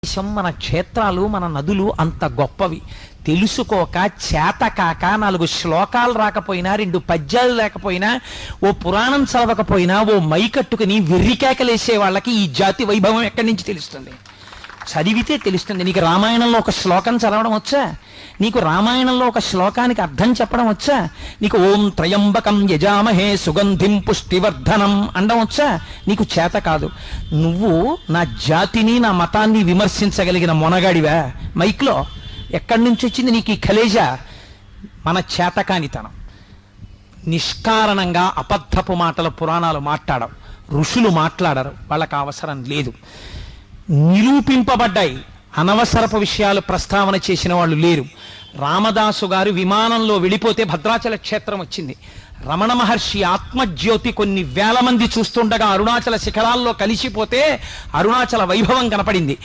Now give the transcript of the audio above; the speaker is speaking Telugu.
దేశం, మన క్షేత్రాలు, మన నదులు అంత గొప్పవి తెలుసుకోక చేతకాక 4 శ్లోకాలు రాకపోయినా 2 పద్యాలు లేకపోయినా ఓ పురాణం చదవకపోయినా ఓ మైకట్టుకుని వెర్రికేకలేసే వాళ్ళకి ఈ జాతి వైభవం ఎక్కడి నుంచి తెలుస్తుంది? చదివితే తెలుస్తుంది. నీకు రామాయణంలో ఒక శ్లోకం చదవడం వచ్చా? నీకు రామాయణంలో ఒక శ్లోకానికి అర్థం చెప్పడం వచ్చా? నీకు ఓం త్రయంబకం యజామహే సుగంధిం పుష్టివర్ధనం అనడం వచ్చా? నీకు చేత కాదు. నువ్వు నా జాతిని, నా మతాన్ని విమర్శించగలిగిన మొనగాడివా? మైక్లో ఎక్కడి నుంచి వచ్చింది నీకు ఈ కలేజా? మన చేతకానితనం. నిష్కారణంగా అబద్ధపు మాటల పురాణాలు మాట్లాడవు, ఋషులు మాట్లాడరు, వాళ్ళకి అవసరం లేదు. నిరూపింపబడ్డాయి, అనవసరపు విషయాలు ప్రస్తావన చేసిన వాళ్ళు లేరు. రామదాసు గారు విమానంలో వెళ్ళిపోతే భద్రాచల క్షేత్రం వచ్చింది. రమణ మహర్షి ఆత్మజ్యోతి కొన్ని వేల మంది చూస్తుండగా అరుణాచల శిఖరాల్లో కలిసిపోతే అరుణాచల వైభవం కనపడింది.